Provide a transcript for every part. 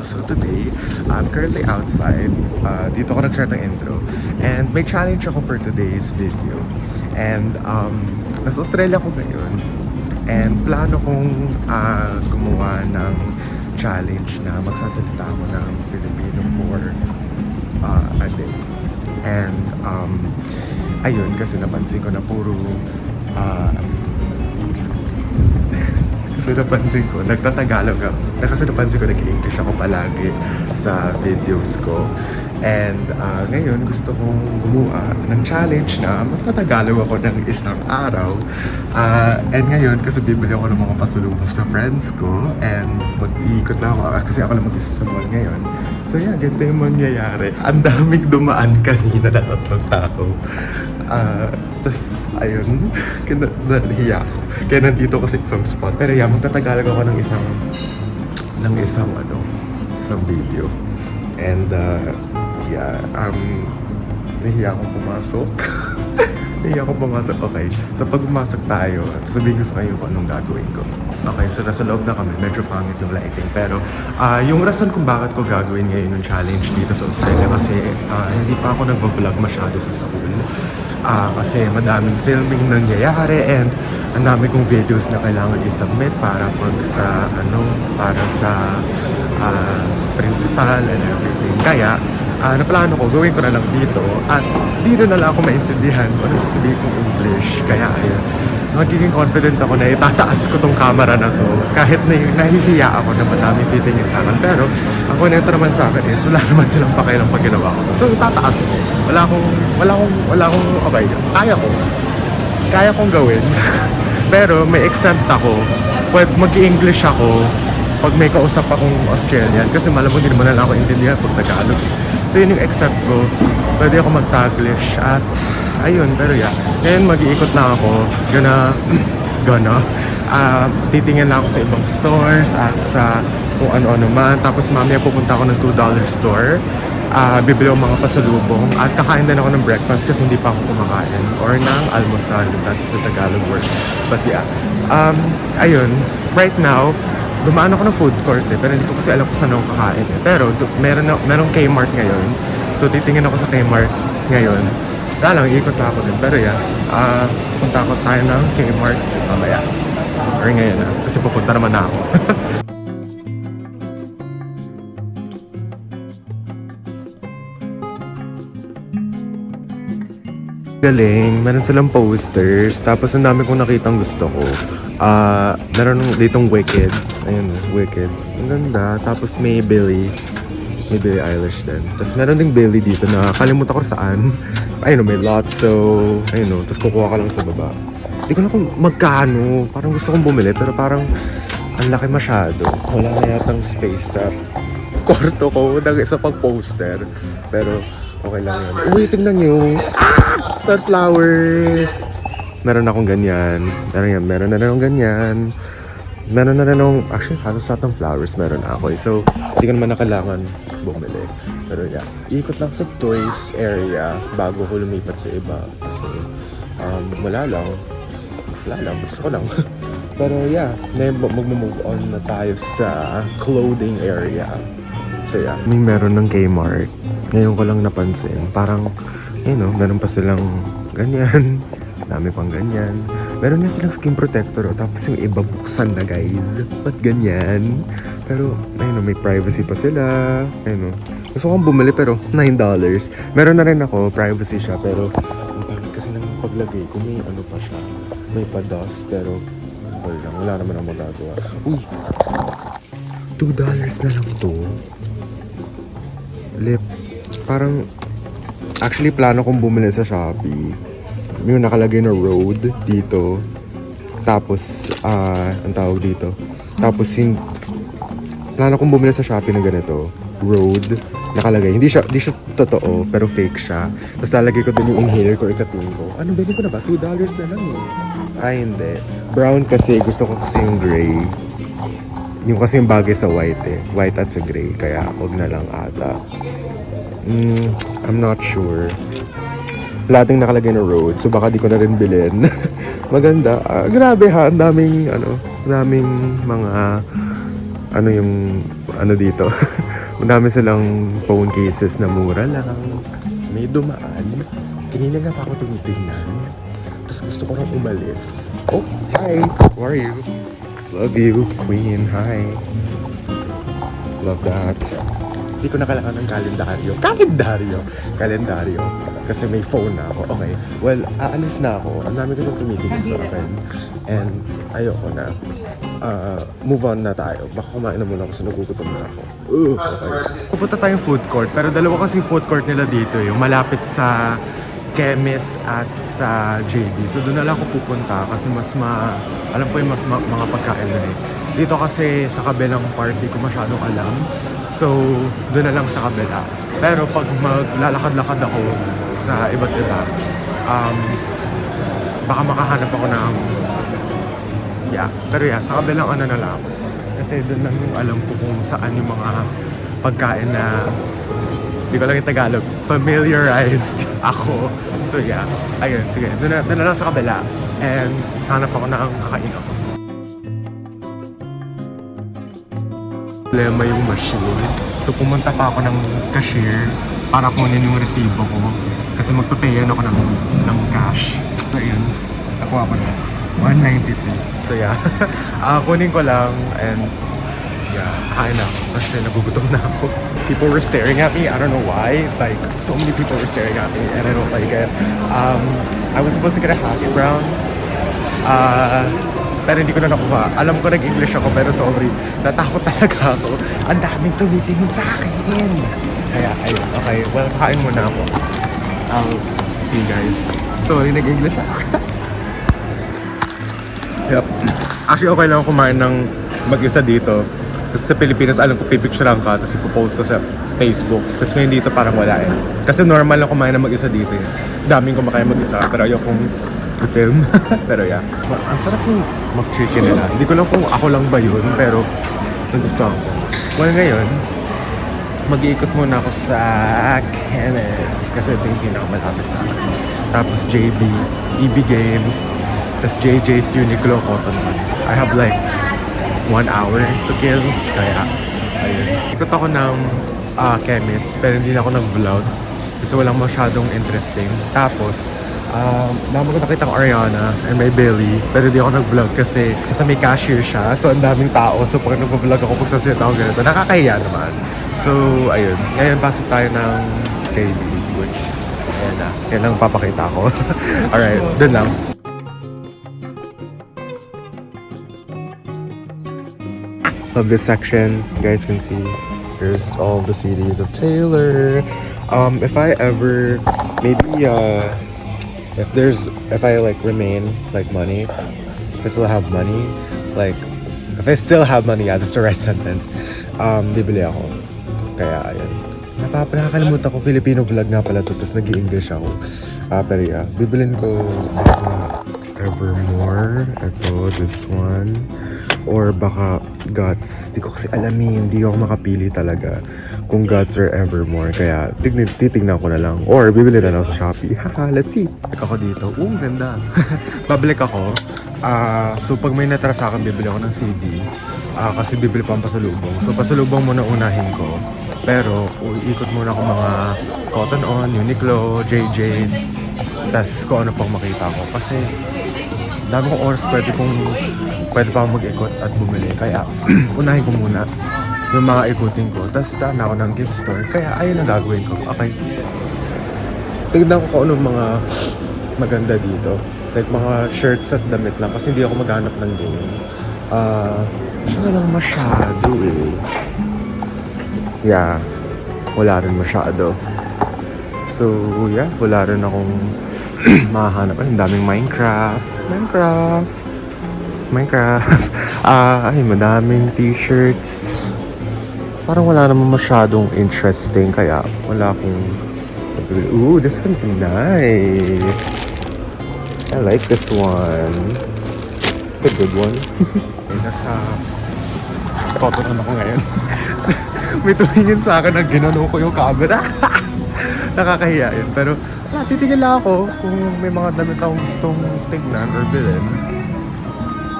So today, I'm currently outside. Dito ako nag-start ng intro. And may challenge ako for today's video. And nasa Australia ko ngayon. And plano kong gumawa ng challenge na magsasalita ako ng Filipino for a day. And ayun, kasi napansin ko na puro kasi napansin ko, nagtatagalog ako. Kasi napansin ko, nag-English ako palagi sa videos ko. And ngayon, gusto kong gumawa ng challenge na magtatagalog ako ng isang araw. And ngayon, kasi bibili ako ng mga pasulubong sa friends ko. And mag-iikot na ako, kasi ako lang mag-isa sa mall ngayon. So yeah, ganito yung mangyayari. Ang daming dumaan kanina na tatlong tao. Tapos, ayun, nahiya. Kaya nandito ko sa isang spot. Pero yeah, magtatagalog ako ng isang video. And, yeah, nahiya akong pumasok. Okay, so pag pumasok tayo, sabihin ko sa kayo kung anong gagawin ko. Okay, so nasa loob na kami, medyo pangit yung lighting. Pero, yung rason kung bakit ko gagawin ngayon yung challenge dito sa Australia kasi hindi pa ako nag-vlog masyado sa school. Kasi madaming filming nangyayari and ang dami kong videos na kailangan i-submit para sa principal and everything. Kaya, naplano ko, gawin ko na lang dito at dito na lang ako maintindihan kung ano sabihin kong English. Kaya ayun, magiging confident ako na itataas ko tong camera na to kahit na nahihiya ako na madaming titingin sa akin. Pero ang kunento naman sa akin is wala naman silang pakialam pag ginawa ko. So itataas ko. Wala akong okay. Kaya kong gawin. Pero may exempt ako. Mag-i-English ako pag may kausap akong Australian kasi malamang hindi naman lang ako intindihan pag Tagalog. So yun yung exempt ko. Pwede ako mag-Taglish at ayun, pero yeah. Ngayon mag-iikot lang ako. Titingin lang ako sa ibang stores at sa kung ano-ano man. Tapos mamaya pupunta ako ng $2 store. Bibili ako mga pasalubong at kakain din ako ng breakfast kasi hindi pa ako kumakain or ng almusal. That's the Tagalog word. But yeah. Ayun, right now, dumaan ako ng food court pero hindi ko kasi alam kung saan ako kakain Pero merong Kmart ngayon. So titingin ako sa Kmart ngayon. Lang, ikot ako din. Pero yeah, punta ako tayo ng Kmart mamaya. Or ngayon kasi pupunta naman na ako. Galing, meron silang posters. Tapos ang dami kong nakitang gusto ko. Meron ditong Wicked. Ayun, Wicked. Ang ganda. Tapos may Billie Eilish din. Tapos meron ding Billie dito na kalimutan ko saan. Ayun, may Lotso. Ayun, tapos kukuha ka lang sa baba. Hindi ko na kung magkano. Parang gusto kong bumili pero parang ang laki masyado. Wala na yatang space sa kwarto ko ng isa pang poster. Pero okay lang yan. Uy, tingnan nyo. Sunflowers. Meron akong ganyan. Meron na rin akong ganyan. Meron na rin akong, actually, halos sa atong flowers meron ako So, hindi ko naman na kailangan bumili. Pero yeah, ikot lang sa toys area bago ko lumipat sa iba. Kasi, wala lang. Gusto ko lang. Pero yeah, mag-move on na tayo sa clothing area. So yeah, meron ng Kmart. Ngayon ko lang napansin. Parang, meron pa silang ganyan. Dami pang ganyan. Meron na silang skin protector. Tapos yung iba buksan na guys. Ba't ganyan? Pero, may privacy pa sila. Gusto kong bumili pero $9. Meron na rin ako, privacy siya. Pero, ang pangit kasi nang paglagay ko may pa siya. May pa-dust. Pero, wala naman ang magagawa. Uy! $2 na lang to. Lip. Parang, actually, plano kong bumili sa Shopee. Yung nakalagay na road dito. Tapos, ang tawag dito. Tapos, plano kong bumili sa Shopee na ganito. Road. Nakalagay. Hindi siya totoo, pero fake siya. Tapos lalagay ko din yung inhaler ko, ikating ko. Ano, bili ko na ba? $2 na lang Ay, hindi. Brown kasi. Gusto ko kasi yung gray. Yung kasi yung bagay sa white White at sa gray. Kaya, huwag na lang ata. I'm not sure. Lating nakalagay na road, so baka di ko na rin bilhin. Maganda. Grabe ha, ang daming mga dito. Ang dami silang phone cases na mura lang. May dumaan. Kanina nga pa ako tinitingnan. Tapos gusto ko nang umalis. Oh, hi! How are you? Love you, Queen. Hi. Love that. Hindi ko na kailangan ng kalendaryo. Kasi may phone na ako. Okay. Well, aalis na ako. Ang dami kasing tumitingin sa akin. And ayoko na. Move on na tayo. Baka kumain na muna kasi nagugutom na ako. Okay. Pupunta tayong food court. Pero dalawa kasi food court nila dito. Yung malapit sa Chemist at sa JB. So doon na lang ako pupunta kasi alam ko yung mga pagkain doon eh. Dito kasi sa kabilang part, di ko masyadong alam. So doon na lang sa kabila. Pero pag maglalakad-lakad ako sa iba't iba, baka makahanap ako ng pero sa kabilang ano na lang. Kasi doon lang yung alam ko kung saan yung mga pagkain na hindi ko lang yung Tagalog, familiarized ako. So ayun, sige, doon na lang sa kabila. And hanap ako ng kakain ako. Problema yung machine. So pumunta pa ako ng cashier para kunin yung resibo ko. Kasi magpapayan ako ng cash. So ayun, nakuha ko na. 192. So kunin ko lang and kakain na ako kasi nagugutom na ako. People were staring at me. I don't know why. Like, so many people were staring at me and I don't like it. I was supposed to get a hash brown. Pero hindi ko na nakuha. Alam ko nag-English ako pero sorry. Natakot talaga ako. Ang daming tumitingin sa akin. Kaya, ayun. Okay, well, kakain muna ako. I'll see you guys. Sorry, nag-English ako. Yep. Actually, okay lang ako kumain ng mag-isa dito. Kasi sa Pilipinas, alam ko pipicturean ka, tapos ipopost ko sa Facebook. Tapos ngayon dito parang wala eh. Kasi normal lang kumain ng mag-isa dito eh. Daming kumakain mag-isa, pero ayokong i-film. Pero ang sarap yung mag-chicken nila. Hindi ko lang kung ako lang ba yun, pero nagustuhan ko. Well, ngayon, mag-iikot muna ako sa Chemist. Kasi ito yung pinakamalapit sa akin. Tapos JB, EB Games, tapos JJ's Uniqlo Cotton On. I have like 1 hour to kill. Kaya, ayun. Ikot ako ng Chemist, pero hindi na ako nag-vlog. Kasi walang masyadong interesting. Tapos, dami ko nakita ko Ariana and may Billy, pero di ako nag-vlog kasi may cashier siya. So, ang daming tao. So, pag nag-vlog ako, pagsasalita ako ganito, nakakahiya naman. So, ayun. Ngayon, pasok tayo ng JB, which, ayan na. Yan lang papakita ko. Alright, dun lang. Of this section, you guys can see there's all the CDs of Taylor. If I ever maybe if I like remain like money, if I still have money, like if I still have money, that's the right sentence. Bibili ako. Kaya ayun. Nakakalimutan ko Filipino vlog nga pala to, tapos nag-i-English ako. Pero bibilin ko Evermore. Ito, this one. Or baka Guts. Di ko kasi alamin. Hindi ako makapili talaga kung Guts or Evermore. Kaya titignan ko na lang. Or bibili na lang sa Shopee. Haha, let's see. Balik ako dito. Ganda. Babalik ako. So pag may natara sa akin, bibili ako ng CD. Kasi bibili pa ang pasalubong. So pasalubong muna unahin ko. Pero ikot muna ako mga Cotton On, Uniqlo, JJ's. Tas kung ano pang makita ko. Kasi dami kong oras pwede pa akong mag-ikot at bumili. Kaya unahin ko muna yung mga ikutin ko. Tas daan ako ng gift store. Kaya ayun ang gagawin ko. Okay. Tignan ko kung anong mga maganda dito. Like mga shirts at damit lang. Kasi hindi ako maghanap ng game. Wala lang masyado eh. Yeah. Wala rin masyado. So yeah, wala rin akong mahanap. Ang daming Minecraft. Ay, madaming t-shirts. Parang wala naman masyadong interesting. Kaya wala akong... Ooh, this one's nice. I like this one. It's a good one. Nasa Cotton On ako ngayon. May tumingin sa akin na ginano ko yung camera. Nakakahiya yun. Pero titigil lang ako kung may mga damit akong gustong tignan or bilhin.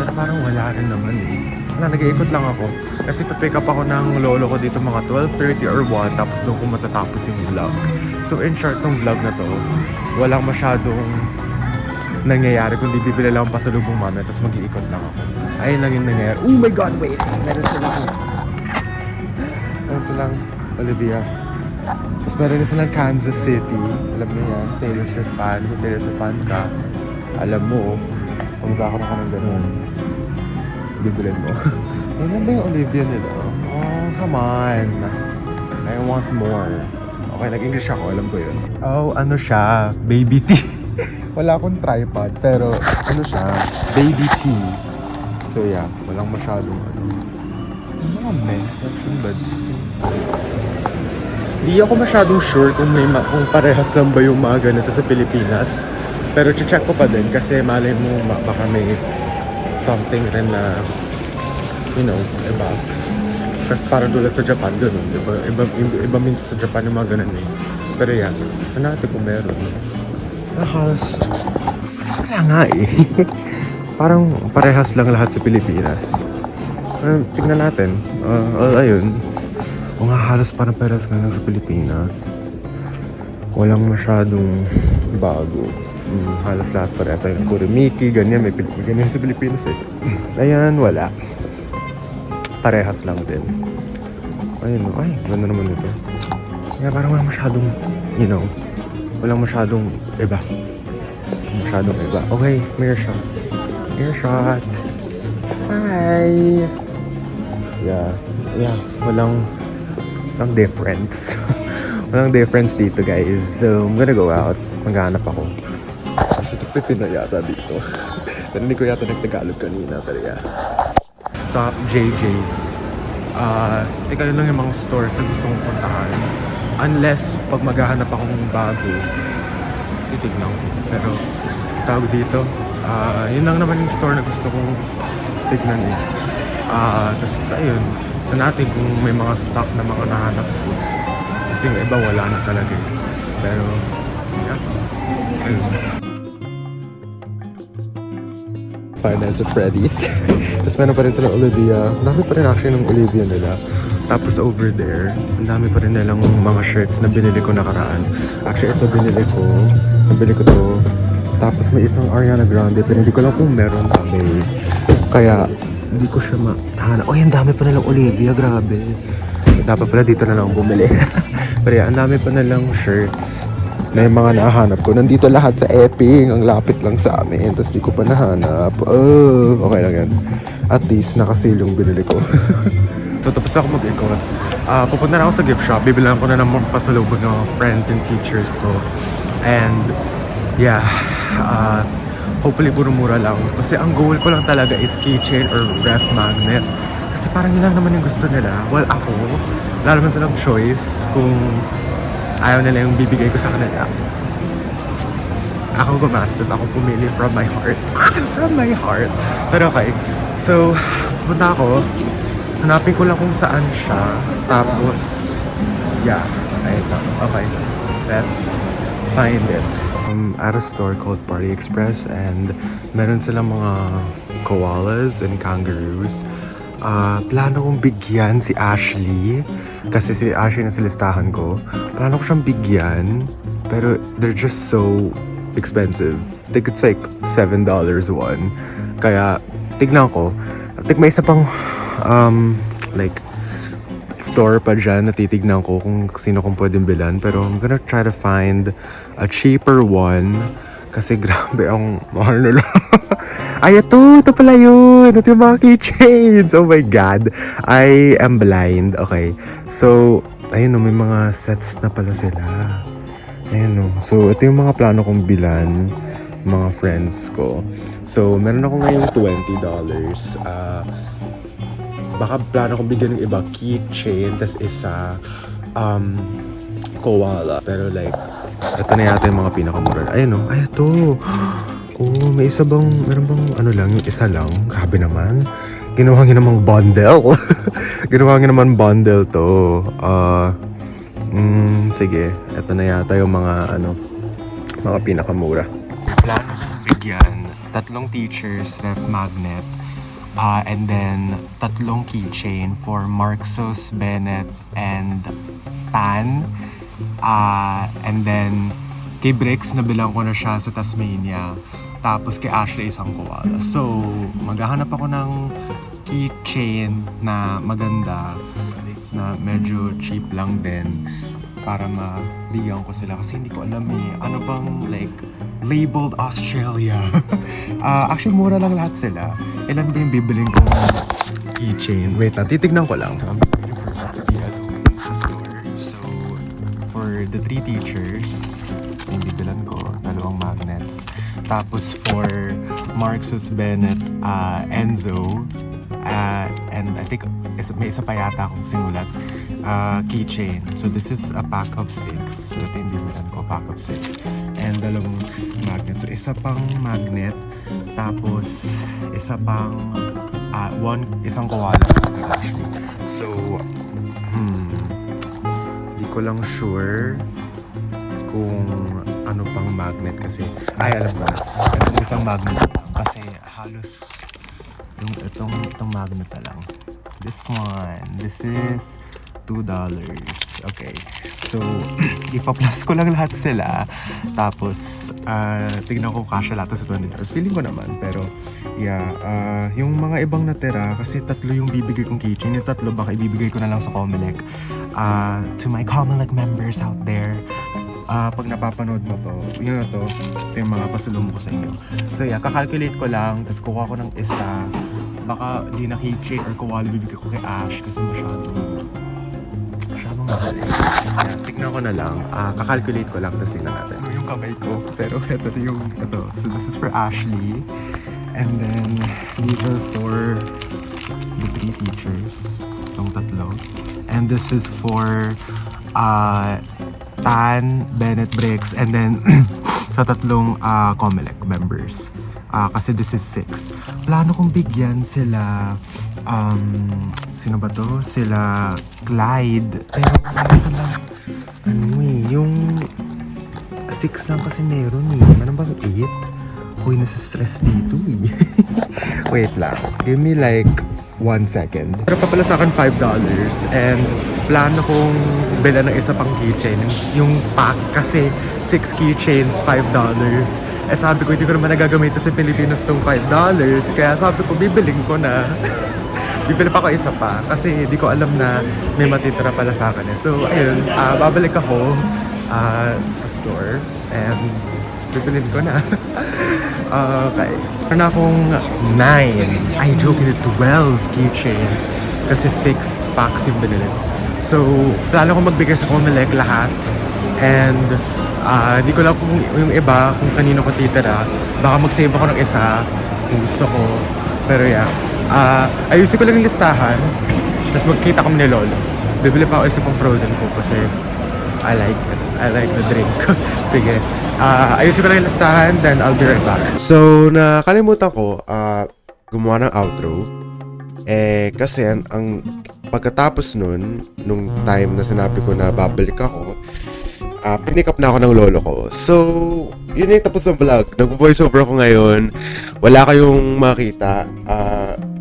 Pero parang wala rin naman eh. Wala, nag-iikot lang ako. Kasi pick up ako ng lolo ko dito mga 12:30 or 1, tapos doon ko matatapos yung vlog. So in short, tong vlog na to, walang masyadong nangyayari, kundi bibili lang ang pasalubong mami, tapos mag-iikot lang ako. Ayun lang yung nangyayari. Oh my god, wait! Meron silang Olivia. Tapos meron din silang Kansas City. Alam mo yan, Taylor Swift fan. Kung Taylor Swift fan ka, alam mo, kung magkakaroon ka ng ganun, bibilin mo. Yan ba yung Olivia nila? Oh, come on. I want more. Okay, nag-English ako, alam ko yun. Oh, ano siya? Baby tea. Wala akong tripod, pero ano siya? Baby tea. So yeah, walang masyadong ano. Mga men's section ba? Di ako masyadong sure kung kung parehas lang ba yung mga ganito sa Pilipinas. Pero check ko pa din kasi malay mo baka may something rin na, you know, iba. Kasi parang tulad sa Japan, gano'n. Iba minsan sa Japan yung mga ganun eh. Pero yan, natin kung meron. Halos. Kaya nga eh. Parang parehas lang lahat sa Pilipinas. Tignan natin. Ayun. O nga, halos parang parehas lang sa Pilipinas. Walang masyadong bago. Halos lahat parehas. Ayun, puro Mickey, ganyan. May ganyan sa Pilipinas eh. Ayan, wala. Parehas lang din. Ayun, ay, ganda naman ito. Kaya parang walang masyadong, you know, walang masyadong iba. Masyadong iba. Okay, mirror shot. Mirror shot. Hi! Yeah, walang difference. Walang difference dito, guys. So, I'm gonna go out. Maghanap ako. Kasi ito pipino yata dito. Narinig ko yata nagtagalog kanina, pero yeah. Stop JJ's. Teka yun lang yung mga stores na gusto kong puntahan. Unless, pag maghahanap akong bago, titignan ko. Pero, tawag dito, yun lang naman yung store na gusto kong tignan eh. Tapos, ayun, natin kung may mga stock na mga nahanap ko. Kasi yung iba wala na talaga eh. Pero, yeah. Ayun. Finance at Freddy's. Tapos meron pa rin silang Olivia. Ang dami pa rin actually ng Olivia nila. Tapos over there, ang dami pa rin nilang mga shirts na binili ko nakaraan. Actually, ito binili ko. Nabili ko to. Tapos may isang Ariana Grande, pero hindi ko lang kung meron kami. Kaya, hindi ko siya mahanap. Oh, ang dami pa nilang Olivia. Grabe. Dapat pala dito na lang bumili. Pero yeah, ang dami pa nilang shirts na yung mga nahanap ko. Nandito lahat sa Epping. Ang lapit lang sa amin. Tapos di ko pa nahanap. Oh, okay lang yan. At least, nakasale yung binili ko. So, tapos ako mag-ikot. Pupunta na ako sa gift shop. Bibilang ko na ng mga pasalubog ng mga friends and teachers ko. And, yeah. Hopefully, puro mura lang. Kasi ang goal ko lang talaga is keychain or ref magnet. Kasi parang yun lang naman yung gusto nila. Well, ako, wala naman silang choice kung ayaw nila yung bibigay ko sa kanila. Ako gumastos, ako pumili from my heart. From my heart. Pero okay. So, punta ako. Hanapin ko lang kung saan siya. Tapos, yeah. Ayun lang. Okay. Let's find it. I'm at a store called Party Express and meron silang mga koalas and kangaroos. Plano kong bigyan si Ashley kasi si Ashley na sa listahan ko. Plano ko siyang bigyan pero they're just so expensive. I think it's like $7 one. Kaya tignan ko. I think may isa pang like store pa dyan na titignan ko kung sino kong pwedeng bilan. Pero I'm gonna try to find a cheaper one kasi grabe ang mahal nila. Ay, ito pala yun. Ito yung mga keychains. Oh my God. I am blind. Okay. So, ayun o, may mga sets na pala sila. Ayun o. So, ito yung mga plano kong bilan. Mga friends ko. So, meron ako ngayong $20. Baka plano kong bigyan ng iba keychain. Tas isa, koala. Pero like, ito na yata yung mga pinakamura. Ayun o. Ay, ito. Oh, may isa bang, meron bang ano lang, yung isa lang? Grabe naman. Ginawa nyo namang bundle. Ginawa nyo naman bundle to. Sige. Ito na yata yung mga, mga pinakamura. Plano kong bigyan 3 teachers, ref magnet, And then, 3 keychain for Marxos, Bennett, and Tan. And then, kay Brix, nabilang ko na siya sa Tasmania. Tapos kay Ashley, isang koala. So, maghahanap ako ng keychain na maganda, na medyo cheap lang din, para ma-bigyan ko sila. Kasi hindi ko alam ano bang like, labeled Australia. Actually, mura lang lahat sila. Ilan din bibiling ko keychain. Wait lang, titignan ko lang. So, I'm waiting for property at home sa store. So, for the 3 teachers, yung bibilan ko, 2 magnets. Tapos for Marxus, Bennett, Enzo, and I think may isa pa yata akong sinulat, keychain. So this is a pack of 6. So ito yung bibilan ko, pack of 6. And 2 magnet. So isa pang magnet, tapos isa pang isang koala actually. So hindi ko lang sure kung ano pang magnet kasi alam ko na. Itong isang magnet kasi halos yung itong magnet na lang. This is $2. Okay. So, ipa-plus ko lang lahat sila. Tapos, tignan ko kasya lahat sa $20. Feeling ko naman. Pero, yeah. Yung mga ibang natira, kasi 3 yung bibigay kong keychain. Yung 3, baka ibibigay ko na lang sa Comelec. To my Comelec members out there. Pag napapanood mo to, ito yung mga pasulong ko sa inyo. So yeah, kakalculate ko lang, tapos kuha ko ng isa. Baka di na keychain or koala bibigay ko kay Ash kasi masyadong mahal. Yeah, tignan ko na lang. Kakalculate ko lang, tapos tignan natin. Yung kamay ko, pero ito. So this is for Ashley. And then, these are for the 3 teachers. Itong 3. And this is for Tan, Bennett, Brix, and then sa 3 Comelec members. Kasi this is 6. Plano kong bigyan sila, sino ba to? Sila Clyde. Pero nasa lang, yung 6 lang kasi meron Ano bang 8? Uy, nasa-stress dito Wait lang. Give me like 1 second. Pero pa pala sa akin $5 and plano kong bila ng isa pang keychain. Yung pack kasi 6 keychains, $5. Sabi ko, hindi ko naman nagagamit sa Pilipinas tong $5. Kaya sabi ko, bibiling ko na. Bibili pa ako isa pa kasi hindi ko alam na may matitira pala sa akin. So, ayun, babalik ako sa store and bibilin ko na. Okay. Meron na akong 9. I joke, 12 keychains. Kasi 6 packs yung binili ko. So, plano kong magbigay sa Comelec lahat. And, di ko lang kung yung iba, kung kanino ko titira. Baka mag-save ako ng isa kung gusto ko. Pero yeah. Ayusin ko lang yung listahan. Tapos magkita kami ni Lolo. Bibili pa ako isa pang frozen ko kasi I like it. I like the drink. Sige. Ayusin ko lang yung listahan, then I'll be right back. So, nakalimutan ko gumawa ng outro. Kasi ang pagkatapos nung time na sinabi ko na babalik ako, pinick up na ako ng lolo ko. So, yun yung tapos ng vlog. Nag-voiceover ako ngayon. Wala kayong makita.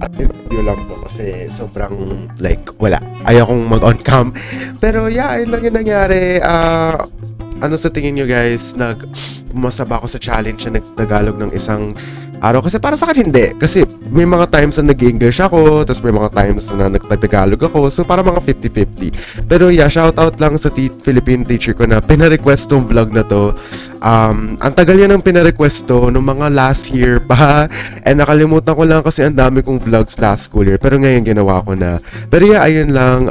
At video lang po kasi sobrang like, wala. Ayaw kong mag-on cam. Pero yeah, ayun lang yung nangyari. Ano sa tingin nyo guys? Pumasa ba ako sa challenge na nagtagalog ng isang araw? Kasi para sa akin hindi. Kasi may mga times na nag-English ako, tapos may mga times na nagtagalog ako. So para mga 50-50. Pero yeah, shoutout lang sa Philippine teacher ko na pina-request tong vlog na to. Ang tagal yan ng pina-request to nung mga last year pa. And nakalimutan ko lang kasi ang dami kong vlogs last school year. Pero ngayon ginawa ko na. Pero yeah, ayun lang.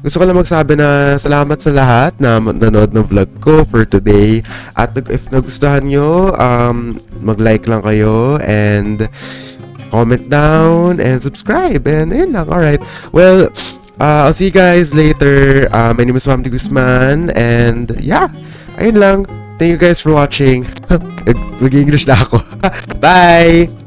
Gusto ko lang magsabi na salamat sa lahat na nanood ng vlog ko for today. At if nagustuhan nyo, mag-like lang kayo and comment down and subscribe. And ayun lang. Alright. Well, I'll see you guys later. My name is Ma'am de Guzman. And yeah, ayun lang. Thank you guys for watching. Mag-English na ako. Bye!